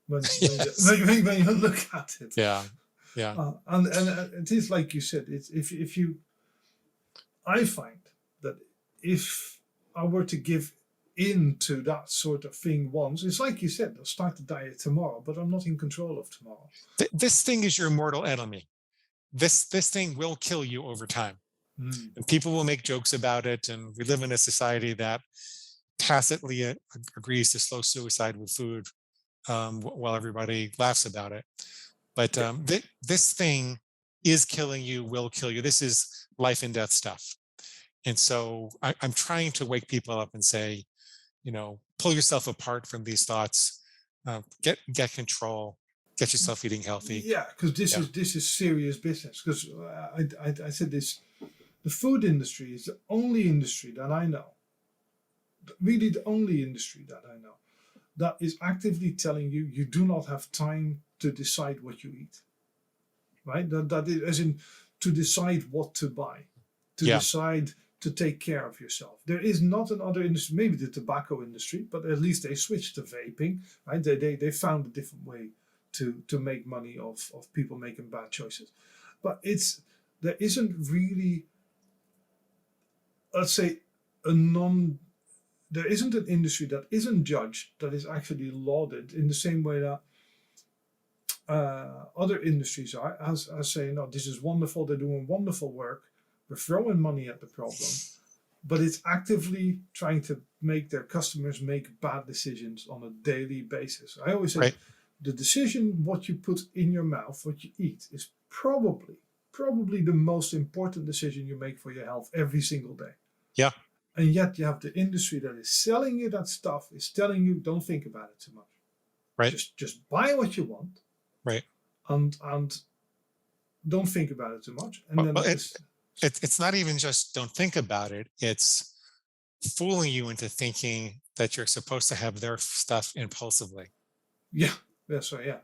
Yes. When you look at it, Yeah. Yeah. and it is like you said. It's if you I find that if I were to give in to that sort of thing once, it's like you said, I'll start the diet tomorrow, but I'm not in control of tomorrow. This thing is your mortal enemy. This thing will kill you over time. Mm. And people will make jokes about it. And we live in a society that tacitly agrees to slow suicide with food, while everybody laughs about it. But Yeah. this thing is killing you, will kill you. This is life and death stuff. And so I'm trying to wake people up and say, pull yourself apart from these thoughts, get control, get yourself eating healthy. Yeah, because Yeah. this is serious business. Because I said this, the food industry is the only industry that I know, really the only industry that I know, that is actively telling you you do not have time to decide what you eat. Right? That is, as in to decide what to buy, to Yeah. decide to take care of yourself. There is not another industry, maybe the tobacco industry, but at least they switched to vaping. Right? They found a different way to make money of people making bad choices. But there isn't really, let's say, a non there isn't an industry that isn't judged that is actually lauded in the same way that other industries are, as saying, "Oh, this is wonderful. They're doing wonderful work. We're throwing money at the problem," but it's actively trying to make their customers make bad decisions on a daily basis. I always say, Right. the decision what you put in your mouth, what you eat, is probably the most important decision you make for your health every single day. Yeah. And yet you have the industry that is selling you that stuff, is telling you don't think about it too much. Right. Just buy what you want, Right. and don't think about it too much. And then Well, it's not even just don't think about it. It's fooling you into thinking that you're supposed to have their stuff impulsively. yeah, so yeah.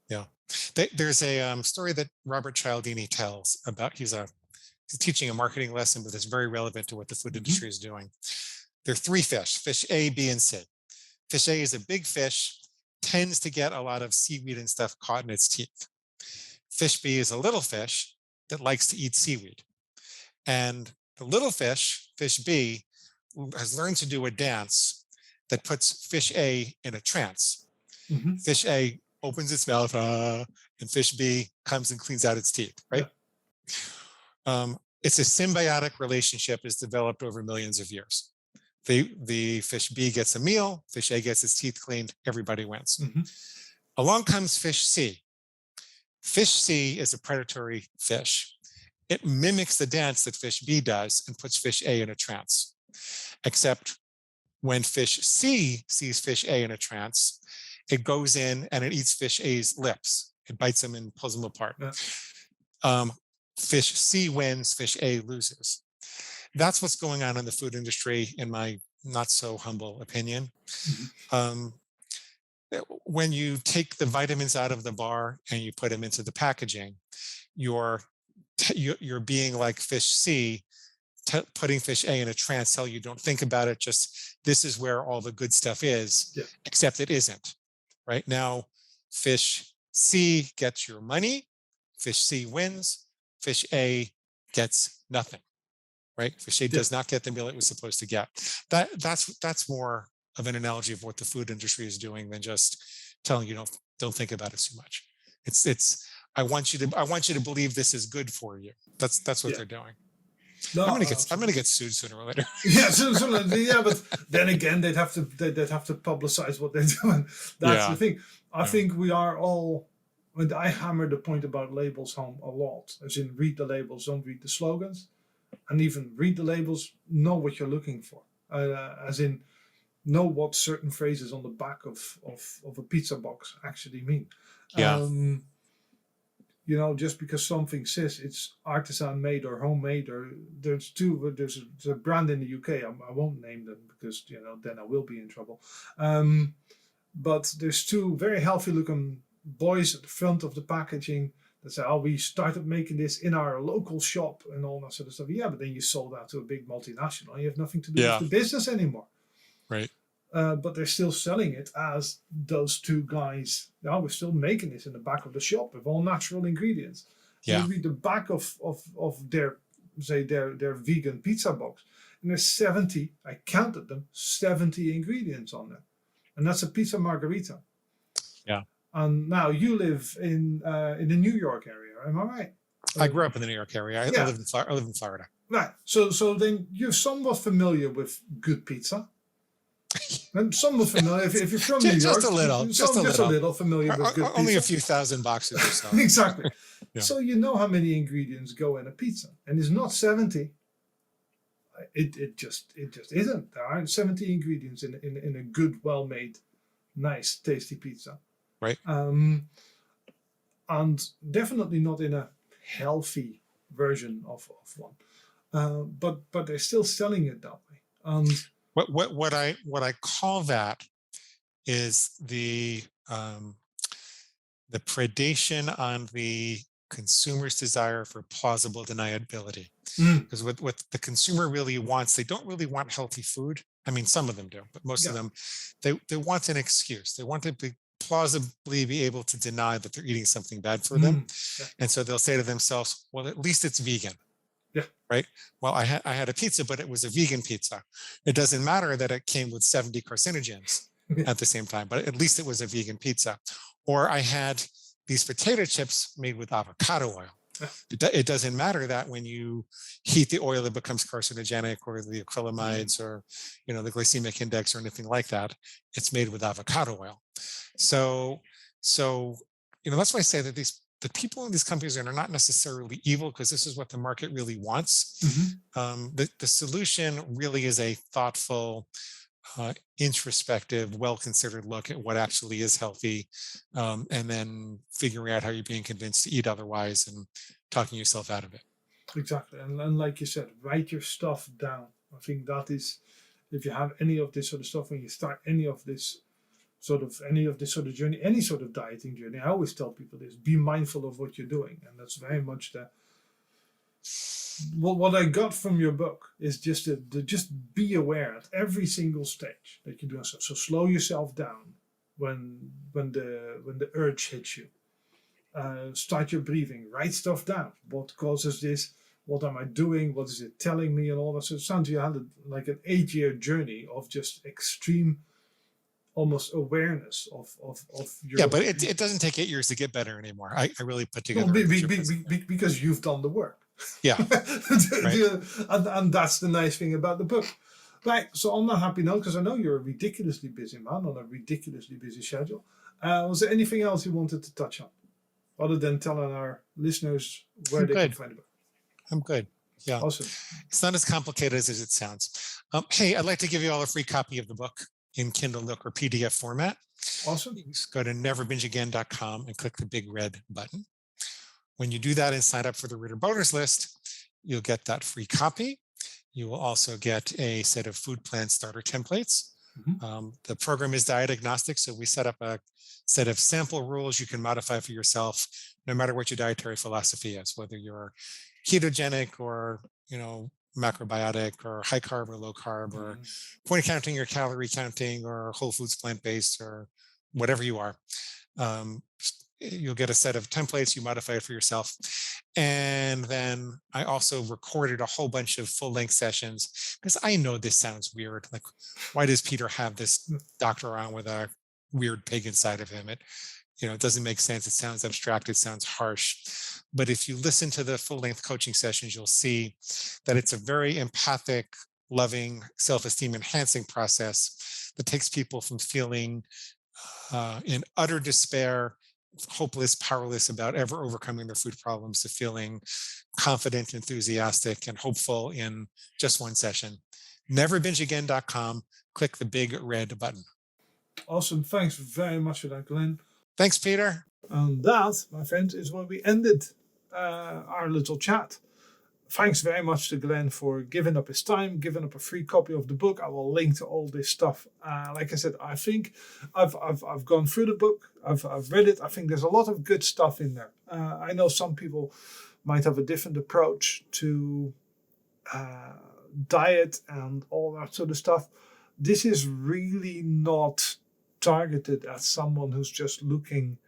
Yeah. There's a story that Robert Cialdini tells about, he's teaching a marketing lesson, but it's very relevant to what the food Mm-hmm. industry is doing. There are three fish A, B, and C. Fish A is a big fish, tends to get a lot of seaweed and stuff caught in its teeth. Fish B is a little fish that likes to eat seaweed. And the little fish, fish B, has learned to do a dance that puts fish A in a trance. Mm-hmm. Fish A opens its mouth, and fish B comes and cleans out its teeth, right? Yeah. It's a symbiotic relationship is developed over millions of years. The fish B gets a meal, fish A gets its teeth cleaned, everybody wins. Mm-hmm. Along comes fish C. Fish C is a predatory fish. It mimics the dance that fish B does and puts fish A in a trance. Except when fish C sees fish A in a trance, it goes in and it eats fish A's lips. It bites them and pulls them apart. Yeah. Fish C wins, fish A loses. That's what's going on in the food industry, in my not so humble opinion. Mm-hmm. when you take the vitamins out of the bar and you put them into the packaging, you're you're being like fish C, putting fish A in a trance, tell you don't think about it, just this is where all the good stuff is, Yeah. except it isn't. Right now, fish C gets your money, fish C wins, fish A gets nothing. Right? Fish A Yeah. does not get the meal it was supposed to get. That's more of an analogy of what the food industry is doing than just telling you don't think about it too much. It's I want you to believe this is good for you. That's what Yeah. they're doing. No, I'm gonna absolutely. get sued sooner or later. Yeah, yeah, but then again, they'd have to publicize what they're doing. That's the Yeah. thing. I Yeah. think we are all. And I hammer the point about labels home a lot. As in, read the labels, don't read the slogans, and even read the labels, know what you're looking for. As in, know what certain phrases on the back of a pizza box actually mean. Yeah. Just because something says it's artisan made or homemade, or there's a brand in the UK. I won't name them because then I will be in trouble. But there's two very healthy looking boys at the front of the packaging that say, "Oh, we started making this in our local shop," and all that sort of stuff. Yeah, but then you sold out to a big multinational. You have nothing to do with Yeah. the business anymore. Right. But they're still selling it as those two guys. Yeah, we're still making this in the back of the shop with all natural ingredients. Yeah. You read the back of their vegan pizza box, and there's 70. I counted them, 70 ingredients on there, and that's a pizza margarita. Yeah. And now you live in the New York area, am I right? I grew up in the New York area. I live in Florida. Right. So then you're somewhat familiar with good pizza. And somewhat familiar. If you're from New York, just a little familiar with good pizza. Only a few thousand boxes or so. Exactly. Yeah. So you know how many ingredients go in a pizza, and it's not 70. It just isn't. There aren't 70 ingredients in a good, well-made, nice, tasty pizza. Right. And definitely not in a healthy version of one. But they're still selling it that way. And what I call that is the predation on the consumer's desire for plausible deniability. Because what the consumer really wants, they don't really want healthy food. I mean, some of them do, but most of them, they want an excuse. They want to plausibly be able to deny that they're eating something bad for them. Yeah. And so they'll say to themselves, well, at least it's vegan. Yeah. Right. Well, I had a pizza, but it was a vegan pizza. It doesn't matter that it came with 70 carcinogens at the same time, but at least it was a vegan pizza. Or I had these potato chips made with avocado oil. It doesn't matter that when you heat the oil, it becomes carcinogenic, or the acrylamides, or the glycemic index, or anything like that. It's made with avocado oil. So that's why I say that the people in these companies are not necessarily evil, because this is what the market really wants. The solution really is a thoughtful, introspective, well-considered look at what actually is healthy, and then figuring out how you're being convinced to eat otherwise and talking yourself out of it. Exactly. And like you said, write your stuff down. I think that is, if you have any of this sort of stuff, when you start any of this sort of journey, any sort of dieting journey, I always tell people this: be mindful of what you're doing. And that's very much what I got from your book is just to just be aware at every single stage that you're doing so. So slow yourself down when the urge hits you. Start your breathing. Write stuff down. What causes this? What am I doing? What is it telling me? And all that. So it sounds you had like an 8-year journey of just extreme, almost awareness of your. Yeah, but it doesn't take 8 years to get better anymore. I really put together. Because you've done the work. Yeah. Right. And that's the nice thing about the book. Right. So on that happy note, because I know you're a ridiculously busy man on a ridiculously busy schedule, was there anything else you wanted to touch on, other than telling our listeners where they can find the book? I'm good. Yeah. Awesome. It's not as complicated as it sounds. Hey, I'd like to give you all a free copy of the book in Kindle, Nook, or PDF format. Awesome. You just go to neverbingeagain.com and click the big red button. When you do that and sign up for the Reader Bonus List, you'll get that free copy. You will also get a set of food plan starter templates, The program is diet agnostic, so we set up a set of sample rules you can modify for yourself, no matter what your dietary philosophy is, whether you're ketogenic or macrobiotic or high carb or low carb or Mhm. point counting or calorie counting or whole foods plant based or whatever you are. Um, you'll get a set of templates, you modify it for yourself. And then I also recorded a whole bunch of full length sessions because I know this sounds weird. Like, why does Peter have this doctor around with a weird pig inside of him? It doesn't make sense. It sounds abstract. It sounds harsh. But if you listen to the full length coaching sessions, you'll see that it's a very empathic, loving, self-esteem enhancing process that takes people from feeling in utter despair, hopeless, powerless about ever overcoming their food problems to feeling confident, enthusiastic, and hopeful in just one session. Neverbingeagain.com. Click the big red button. Awesome. Thanks very much for that, Glenn. Thanks, Peter. And that, my friends, is where we ended our little chat. Thanks very much to Glenn for giving up his time, giving up a free copy of the book. I will link to all this stuff. Like I said, I think I've gone through the book. I've read it. I think there's a lot of good stuff in there. I know some people might have a different approach to diet and all that sort of stuff. This is really not targeted at someone who's just looking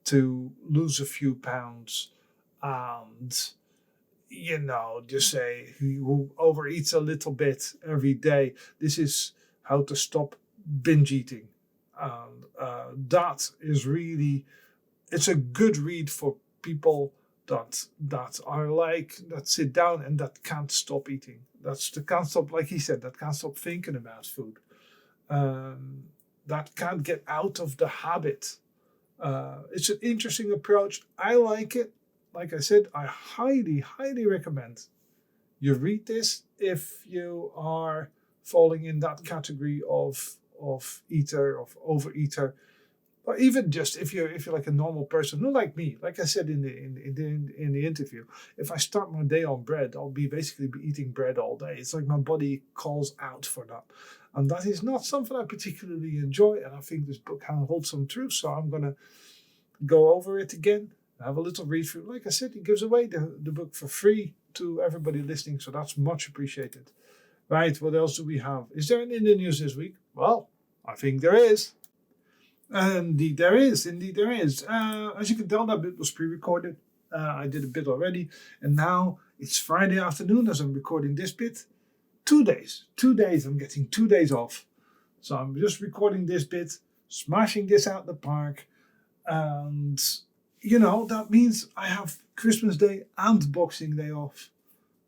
to lose a few pounds and just say who overeats a little bit every day. This is how to stop binge eating. And that is really, it's a good read for people that are that sit down and that can't stop eating. That can't stop, like he said, that can't stop thinking about food. That can't get out of the habit. It's an interesting approach. I like it. Like I said, I highly, highly recommend you read this if you are falling in that category of eater, of overeater, or even just if you're like a normal person, not like me. Like I said in the interview, if I start my day on bread, I'll basically be eating bread all day. It's like my body calls out for that, and that is not something I particularly enjoy. And I think this book holds some truth, so I'm gonna go over it again, have a little read through. Like I said, he gives away the book for free to everybody listening, so that's much appreciated. Right, what else do we have? Is there any in the news this week? Well, I think there is. Indeed there is. As you can tell, that bit was pre-recorded. I did a bit already, and now it's Friday afternoon as I'm recording this bit. 2 days. 2 days. I'm getting 2 days off. So I'm just recording this bit, smashing this out the park, and that means I have Christmas Day and Boxing Day off.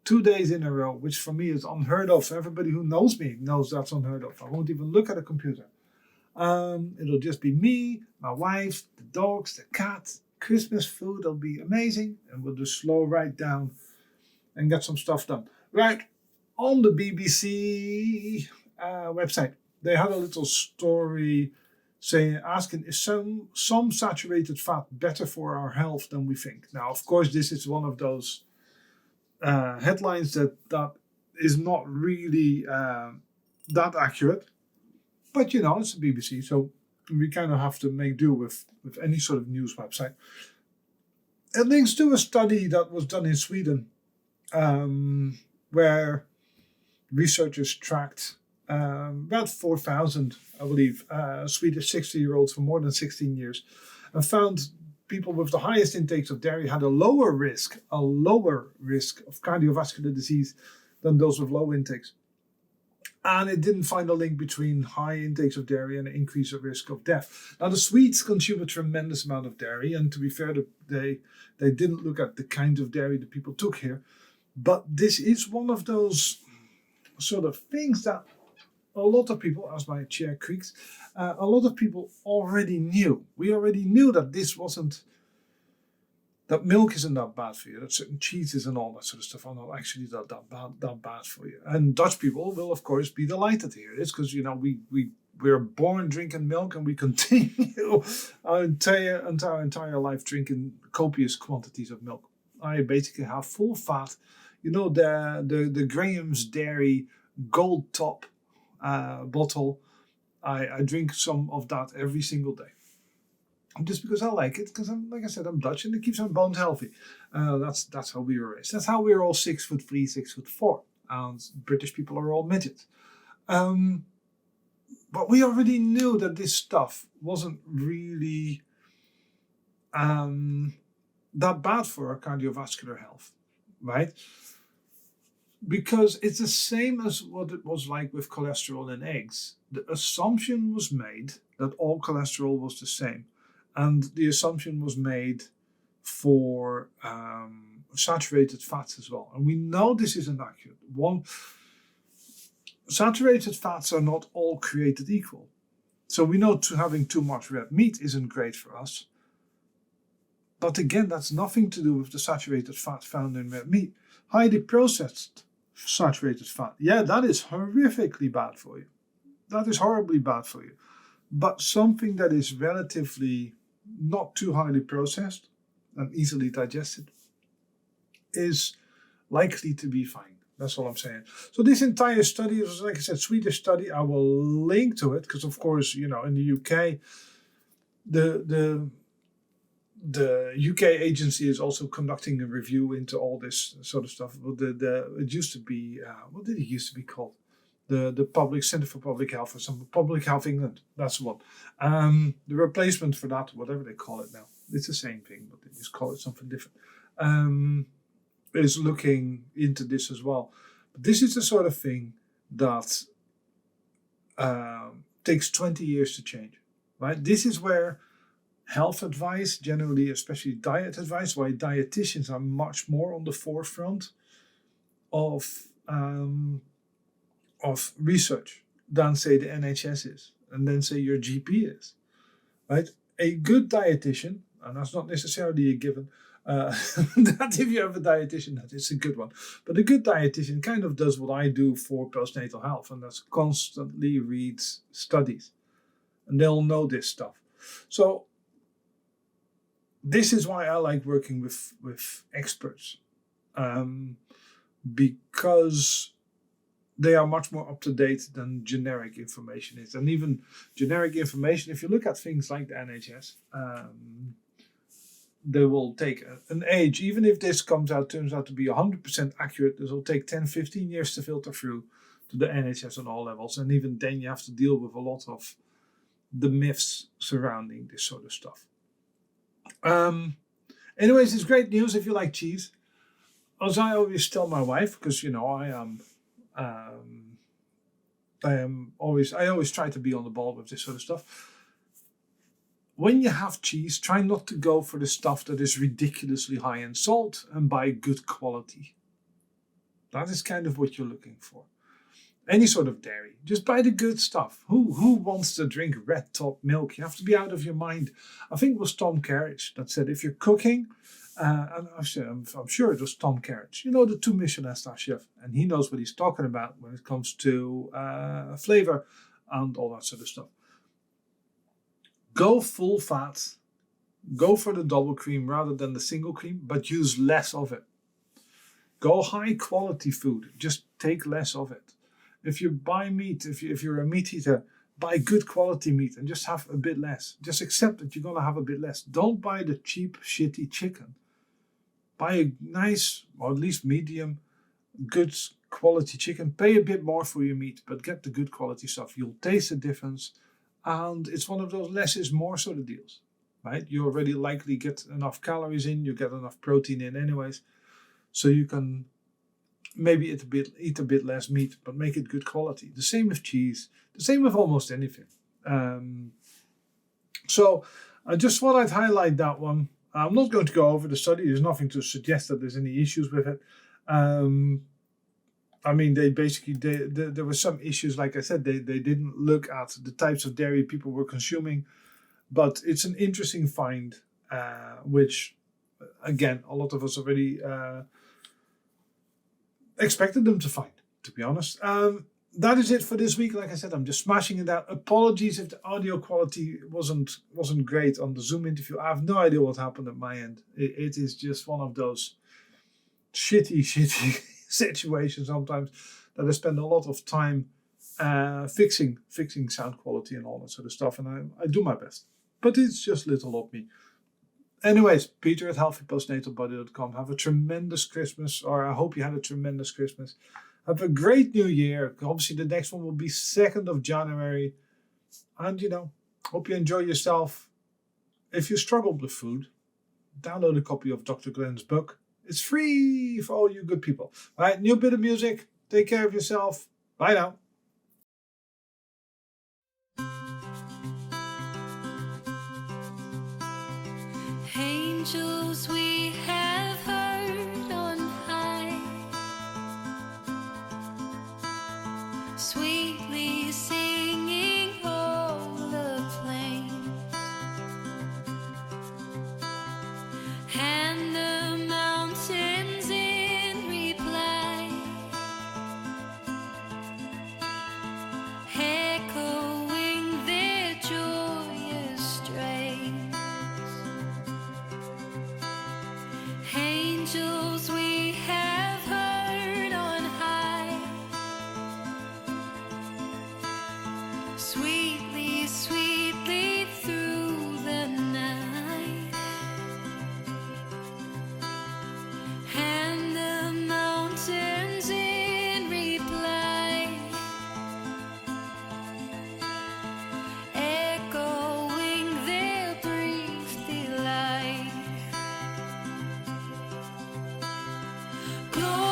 2 days in a row, which for me is unheard of. Everybody who knows me knows that's unheard of. I won't even look at a computer. It'll just be me, my wife, the dogs, the cat, Christmas food. It'll be amazing. And we'll just slow right down and get some stuff done. Right, on the BBC website, they had a little story asking, is some saturated fat better for our health than we think? Now, of course, this is one of those headlines that is not really that accurate. But, it's the BBC, so we kind of have to make do with any sort of news website. It links to a study that was done in Sweden, where researchers tracked about 4,000, I believe, Swedish 60-year-olds for more than 16 years, and found people with the highest intakes of dairy had a lower risk of cardiovascular disease than those with low intakes. And it didn't find a link between high intakes of dairy and an increase of risk of death. Now, the Swedes consume a tremendous amount of dairy, and to be fair, they didn't look at the kind of dairy that people took here. But this is one of those sort of things that a lot of people, as my chair creaks, a lot of people already knew. We already knew that that milk isn't that bad for you, that certain cheeses and all that sort of stuff are not actually that bad for you. And Dutch people will, of course, be delighted to hear this because, we're born drinking milk and we continue our entire life drinking copious quantities of milk. I basically have full fat, the Graham's Dairy gold top bottle I drink some of that every single day. Just because I like it, because like I said, I'm Dutch and it keeps my bones healthy. That's how we were raised. That's how we're all 6'3", 6'4", and British people are all midgets. But we already knew that this stuff wasn't really that bad for our cardiovascular health, right? Because it's the same as what it was like with cholesterol in eggs. The assumption was made that all cholesterol was the same. And the assumption was made for saturated fats as well. And we know this isn't accurate. Saturated fats are not all created equal. So we know having too much red meat isn't great for us. But again, that's nothing to do with the saturated fat found in red meat. Highly processed saturated fat, yeah, that is horrifically bad for you. That is horribly bad for you. But something that is relatively not too highly processed and easily digested is likely to be fine. That's all I'm saying. So this entire study was, like I said, Swedish study. I will link to it because, of course, in the UK, the UK agency is also conducting a review into all this sort of stuff. It used to be, what did it used to be called? The Public Center for Public Health or something, Public Health England, that's the one. The replacement for that, whatever they call it now, it's the same thing, but they just call it something different, is looking into this as well. But this is the sort of thing that takes 20 years to change, right? This is where health advice, generally, especially diet advice, why dietitians are much more on the forefront of research than, say, the NHS is, and then, say, your GP is, right? A good dietitian, and that's not necessarily a given, that if you have a dietitian, that is a good one. But a good dietitian kind of does what I do for postnatal health, and that's constantly reads studies. And they'll know this stuff. So this is why I like working with experts, because they are much more up to date than generic information is. And even generic information, if you look at things like the NHS, they will take an age, even if this turns out to be 100% accurate, this will take 10, 15 years to filter through to the NHS on all levels. And even then you have to deal with a lot of the myths surrounding this sort of stuff. Anyways, it's great news if you like cheese. As I always tell my wife, because I always try to be on the ball with this sort of stuff. When you have cheese, try not to go for the stuff that is ridiculously high in salt and buy good quality. That is kind of what you're looking for. Any sort of dairy, just buy the good stuff. Who wants to drink red top milk? You have to be out of your mind. I think it was Tom Carriage that said if you're cooking, and I'm sure it was Tom Carriage, the 2 Michelin star chef, and he knows what he's talking about when it comes to flavor and all that sort of stuff. Go full fat, go for the double cream rather than the single cream, but use less of it. Go high quality food, just take less of it. If you buy meat, if you're a meat eater, buy good quality meat and just have a bit less. Just accept that you're going to have a bit less. Don't buy the cheap, shitty chicken. Buy a nice, or at least medium, good quality chicken. Pay a bit more for your meat, but get the good quality stuff. You'll taste the difference. And it's one of those less is more sort of deals, right? You already likely get enough calories in, you get enough protein in anyways. So you can maybe eat a bit less meat, but make it good quality. The same with cheese. The same with almost anything. So I just thought I'd highlight that one. I'm not going to go over the study. There's nothing to suggest that there's any issues with it. There were some issues. Like I said, they didn't look at the types of dairy people were consuming. But it's an interesting find, which, again, a lot of us already expected them to find, to be honest. That is it for this week. Like I said, I'm just smashing it out. Apologies if the audio quality wasn't great on the Zoom interview. I have no idea what happened at my end. It is just one of those shitty situations sometimes that I spend a lot of time fixing sound quality and all that sort of stuff. And I do my best. But it's just little of me. Anyways, Peter at healthypostnatalbody.com. Have a tremendous Christmas, or I hope you had a tremendous Christmas. Have a great new year. Obviously, the next one will be 2nd of January. And, hope you enjoy yourself. If you struggled with food, download a copy of Dr. Glenn's book. It's free for all you good people. All right, new bit of music. Take care of yourself. Bye now. Angels we have heard on high, sweetly singing all the plain, and the mountains in reply, echoing their joyous strain. Angels we have heard on high, sweetly, sweetly through the night, and the mountains in reply, echoing their brief delight. Gloria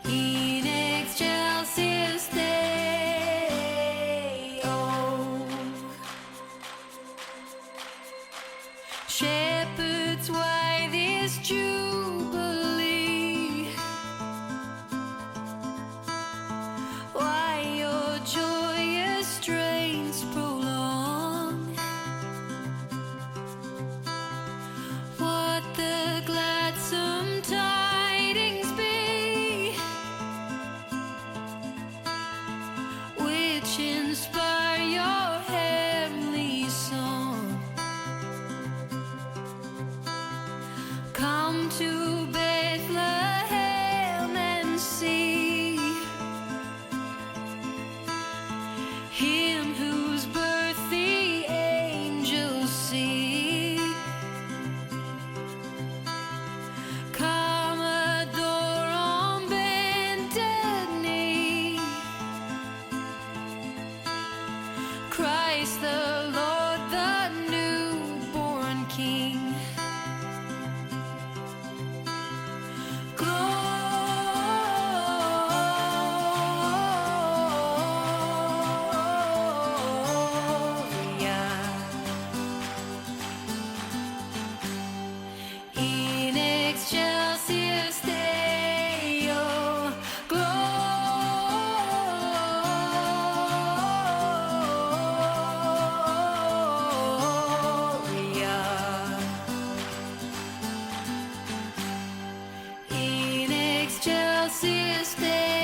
in excelsis Deo. Shepherds, why this jubilee? Why your joyous strains prolong? What the gladsome tidings be, which inspire your heavenly song? Come to Bethlehem and see Him whose birth the angels seek. Come adore on bended knee Christ the Lord, the newborn King. Gloria in excelsis Deo. Gloria in excelsis Deo.